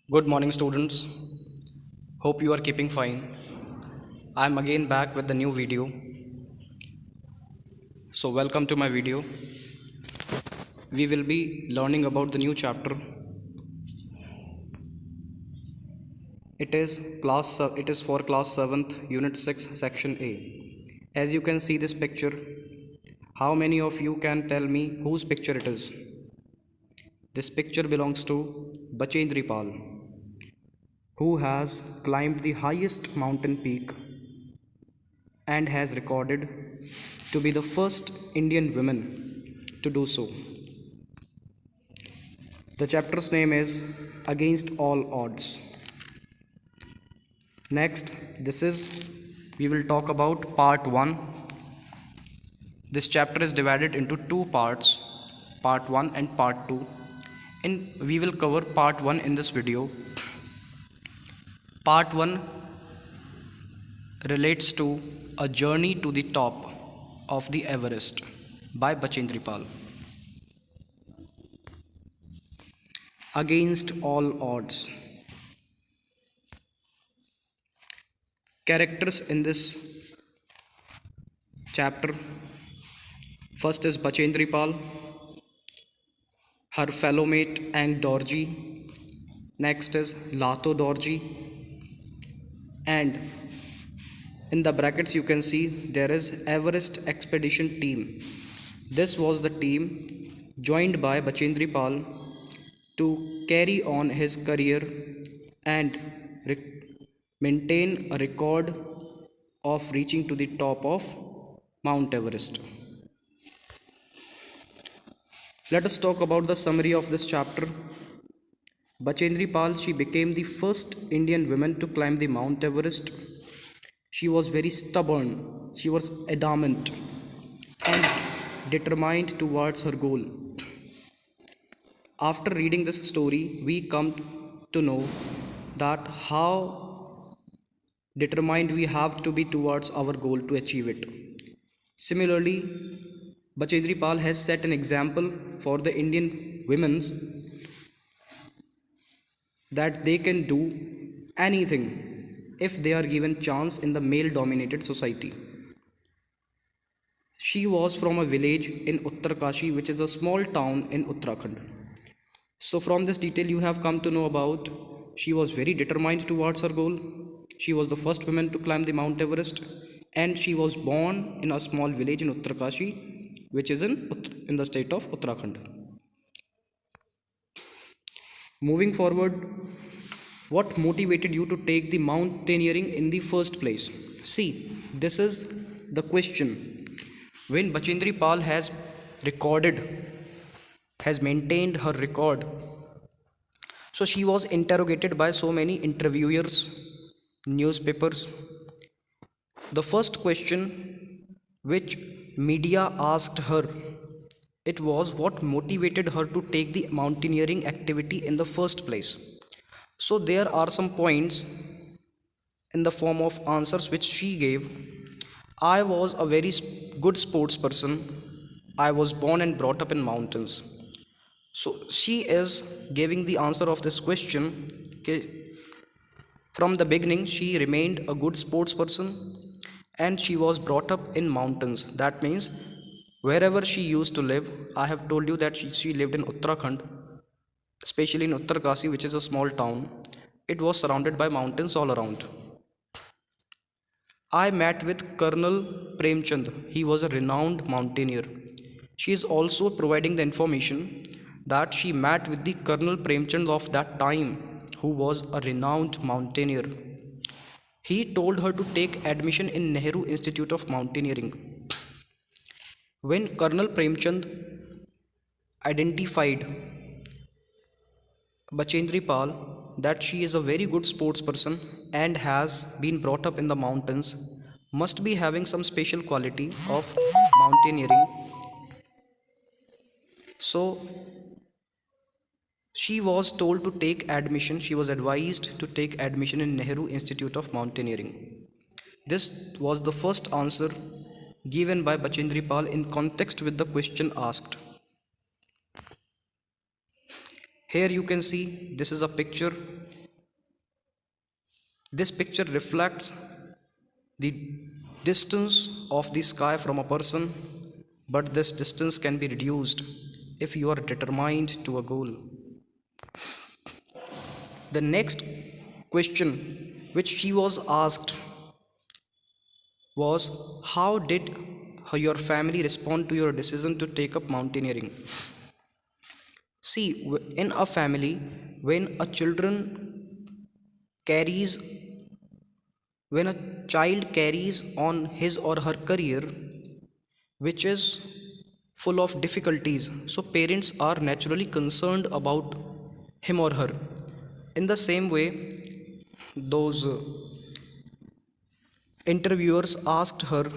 Good morning, students. Hope you are keeping fine. I am again back with the new video. So, welcome to my video. We will be learning about the new chapter. It is for class 7th, unit 6, section A. As you can see this picture, how many of you can tell me whose picture it is? This picture belongs to Bachendri Pal, who has climbed the highest mountain peak and has recorded to be the first Indian woman to do so. The chapter's name is Against All Odds. Next, we will talk about part 1. This chapter is divided into two parts, part 1 and part 2. And we will cover part 1 in this video. Part 1 relates to a journey to the top of the Everest by Bachendri Pal. Against all odds. Characters in this chapter. First is Bachendri Pal, her fellow mate Ang Dorji. Next is Lato Dorji, and in the brackets you can see there is Everest expedition team. This was the team joined by Bachendri Pal to carry on his career and maintain a record of reaching to the top of Mount Everest. Let us talk about the summary of this chapter. Bachendri Pal, she became the first Indian woman to climb the Mount Everest. She was very stubborn, she was adamant and determined towards her goal. After reading this story, we come to know that how determined we have to be towards our goal to achieve it. Similarly, Bachendri Pal has set an example for the Indian women that they can do anything if they are given chance in the male dominated society. She was from a village in Uttarkashi, which is a small town in Uttarakhand. So from this detail you have come to know about she was very determined towards her goal. She was the first woman to climb the Mount Everest, and she was born in a small village in Uttarkashi, which is in the state of Uttarakhand. Moving forward, what motivated you to take the mountaineering in the first place? See, this is the question. When Bachendri Pal has maintained her record, so she was interrogated by so many interviewers, newspapers. The first question which media asked her, it was what motivated her to take the mountaineering activity in the first place. So there are some points in the form of answers which she gave. I was a very good sports person. I was born and brought up in mountains. So she is giving the answer of this question. Okay. From the beginning, she remained a good sports person and she was brought up in mountains. That means wherever she used to live, I have told you that she lived in Uttarakhand, especially in Uttarkashi, which is a small town. It was surrounded by mountains all around. I met with Colonel Premchand. He was a renowned mountaineer. She is also providing the information that she met with the Colonel Premchand of that time, who was a renowned mountaineer. He told her to take admission in Nehru Institute of Mountaineering. When Colonel Premchand identified Bachendri Pal that she is a very good sports person and has been brought up in the mountains, must be having some special quality of mountaineering. So she was told to take admission, she was advised to take admission in Nehru Institute of Mountaineering. This was the first answer given by Bachendri Pal in context with the question asked. Here you can see this is a picture This picture reflects the distance of the sky from a person, but this distance can be reduced if you are determined to a goal. The next question which she was asked was, how did your family respond to your decision to take up mountaineering? See, in a family, when a children carries when a child carries on his or her career which is full of difficulties, so parents are naturally concerned about him or her. In the same way, those interviewers asked her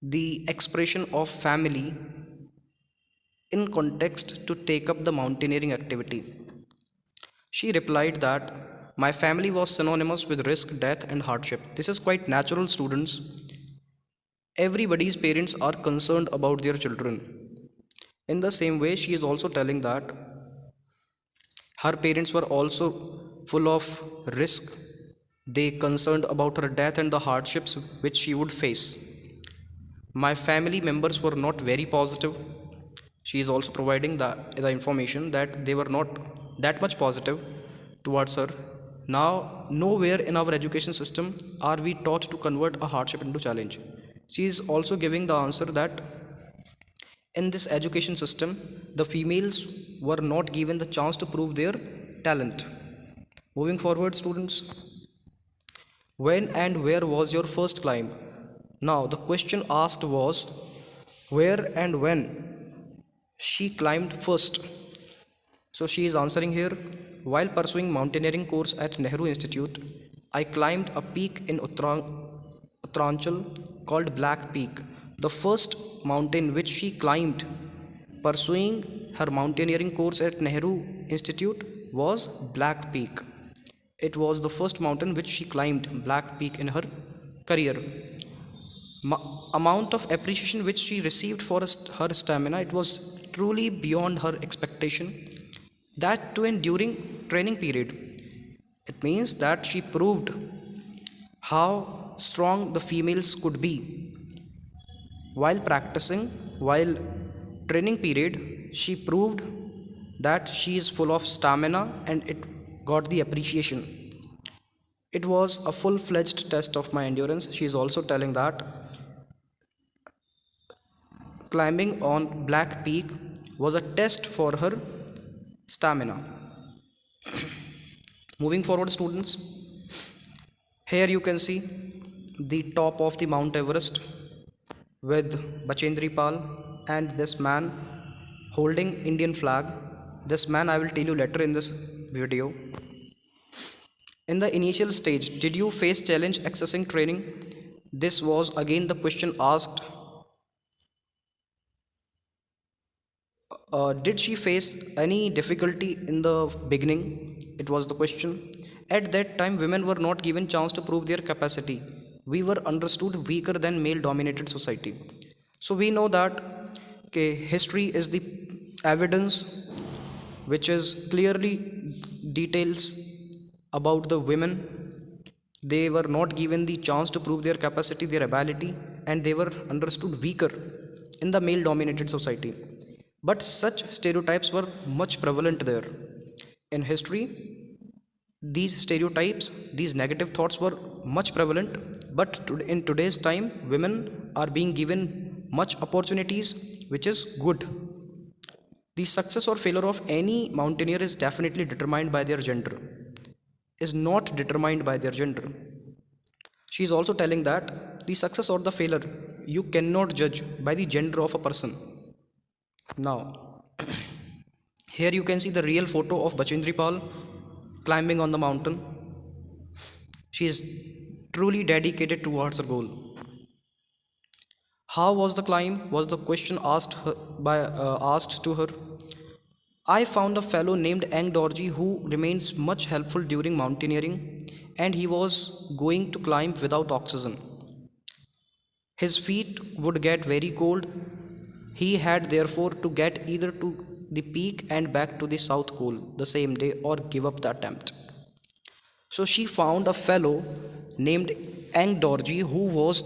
the expression of family in context to take up the mountaineering activity. She replied that my family was synonymous with risk, death, and hardship. This is quite natural, students. Everybody's parents are concerned about their children. In the same way, she is also telling that her parents were also full of risk. They concerned about her death and the hardships which she would face. My family members were not very positive. She is also providing the information that they were not that much positive towards her. Now, nowhere in our education system are we taught to convert a hardship into challenge. She is also giving the answer that in this education system, the females were not given the chance to prove their talent. Moving forward, students, when and where was your first climb? Now, the question asked was where and when she climbed first. So she is answering here, while pursuing mountaineering course at Nehru Institute, I climbed a peak in Uttaranchal called Black Peak. The first mountain which she climbed pursuing her mountaineering course at Nehru Institute was Black Peak. It was the first mountain which she climbed, Black Peak, in her career. Amount of appreciation which she received for her stamina, it was truly beyond her expectation, that too in during training period. It means that she proved how strong the females could be while practicing, while training period. She proved that she is full of stamina and it got the appreciation. It was a full-fledged test of my endurance. She is also telling that climbing on Black Peak was a test for her stamina. Moving forward, students, here you can see the top of the Mount Everest with Bachendri Pal and this man holding Indian flag. This man I will tell you later in this video. In the initial stage, did you face challenge accessing training? This was again the question asked. Did she face any difficulty in the beginning? It was the question. At that time, women were not given chance to prove their capacity. We were understood weaker than male-dominated society. So we know that history is the evidence which is clearly details about the women. They were not given the chance to prove their capacity, their ability, and they were understood weaker in the male dominated society. But such stereotypes were much prevalent there. In history, these stereotypes, these negative thoughts were much prevalent, but in today's time, women are being given much opportunities, which is good. The success or failure of any mountaineer is definitely determined by their gender, is not determined by their gender. She is also telling that the success or the failure you cannot judge by the gender of a person. Now, here you can see the real photo of Bachendri Pal climbing on the mountain. She is truly dedicated towards her goal. How was the climb? Was the question asked to her. I found a fellow named Ang Dorji who remains much helpful during mountaineering, and he was going to climb without oxygen. His feet would get very cold. He had therefore to get either to the peak and back to the South Pole the same day or give up the attempt. So she found a fellow named Ang Dorji who was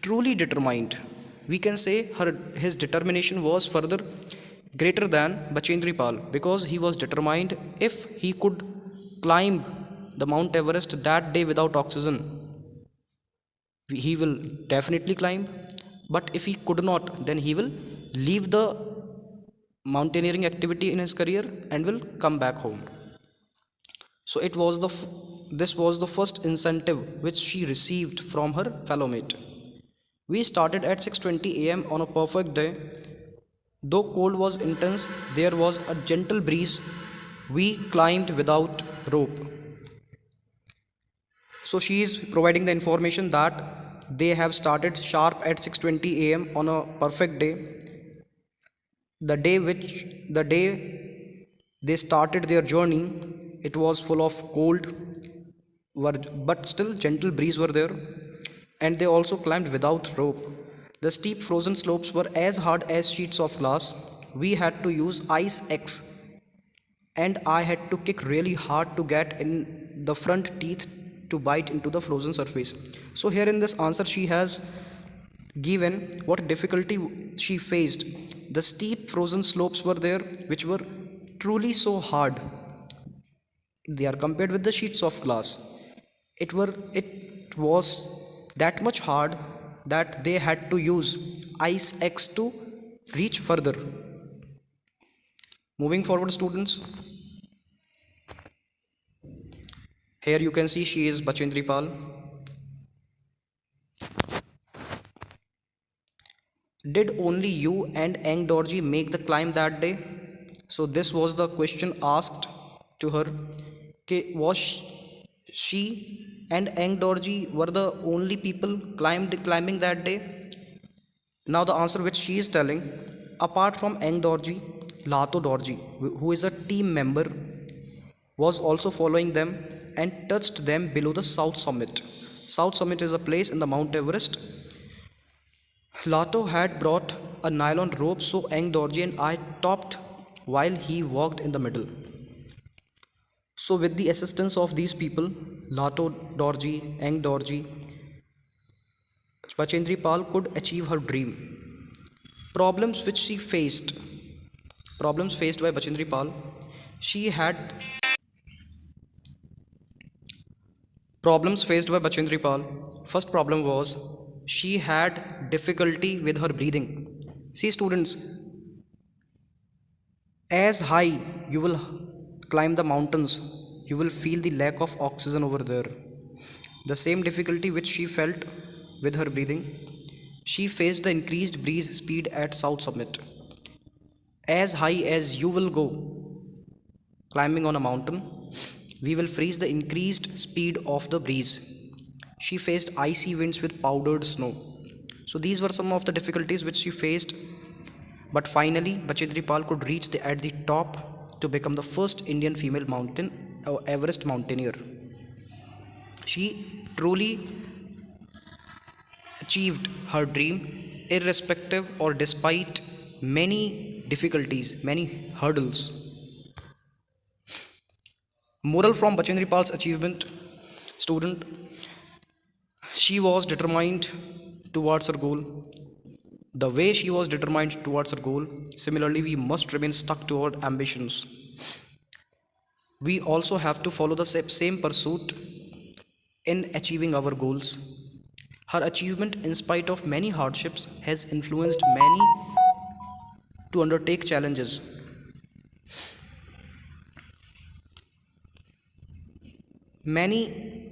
truly determined. We can say his determination was further greater than Bachendri Pal because he was determined if he could climb the Mount Everest that day without oxygen, he will definitely climb. But if he could not, then he will leave the mountaineering activity in his career and will come back home. So this was the first incentive which she received from her fellow mate. We started at 6:20 a.m. on a perfect day. Though cold was intense, there was a gentle breeze. We climbed without rope. So she is providing the information that they have started sharp at 6:20 a.m. on a perfect day. The day they started their journey, it was full of cold, but still gentle breeze were there, and they also climbed without rope. The steep frozen slopes were as hard as sheets of glass. We had to use ice axe, and I had to kick really hard to get in the front teeth to bite into the frozen surface. So here in this answer she has given what difficulty she faced. The steep frozen slopes were there which were truly so hard. They are compared with the sheets of glass. It was that much hard that they had to use ice axe to reach further. Moving forward, students, here you can see she is Bachendri Pal. Did only you and Ang Dorji make the climb that day? So this was the question asked to her. Was she and Ang Dorji were the only people climbing that day? Now the answer which she is telling, apart from Ang Dorji, Lato Dorji, who is a team member, was also following them and touched them below the South Summit. South Summit is a place in the Mount Everest. Lato had brought a nylon rope, so Ang Dorji and I topped while he walked in the middle. So with the assistance of these people, Lato Dorji, Ang Dorji, Bachendri Pal could achieve her dream. Problems faced by Bachendri Pal. She had problems faced by Bachendri Pal. First problem was she had difficulty with her breathing. See students, as high you will climb the mountains, you will feel the lack of oxygen over there. The same difficulty which she felt with her breathing, she faced the increased breeze speed at South Summit. As high as you will go climbing on a mountain, we will freeze the increased speed of the breeze. She faced icy winds with powdered snow. So these were some of the difficulties which she faced. But finally, Bachendri Pal could reach at the top to become the first Indian female Everest mountaineer. She truly achieved her dream irrespective or despite many difficulties, many hurdles. Moral from Bachendri Pal's achievement, student, she was determined towards her goal. The way she was determined towards her goal, similarly we must remain stuck to our ambitions. We also have to follow the same pursuit in achieving our goals. Her achievement, in spite of many hardships, has influenced many to undertake challenges. Many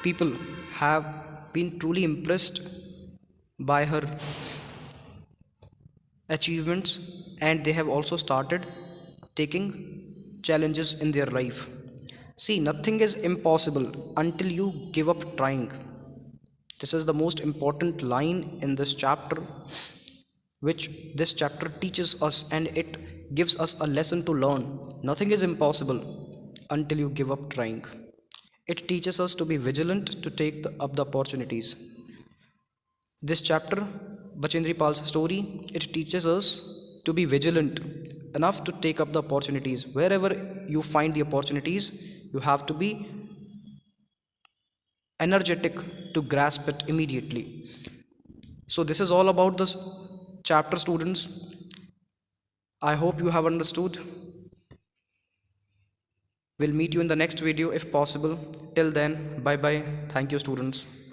people have been truly impressed by her achievements, and they have also started taking challenges in their life. See, nothing is impossible until you give up trying. This is the most important line in this chapter, which this chapter teaches us, and it gives us a lesson to learn. Nothing is impossible until you give up trying. It teaches us to be vigilant to take up the opportunities. This chapter, Bachendri Pal's story, it teaches us to be vigilant enough to take up the opportunities. Wherever you find the opportunities, you have to be energetic to grasp it immediately. So this is all about this chapter, students. I hope you have understood. We'll meet you in the next video if possible. Till then, bye bye. Thank you, students.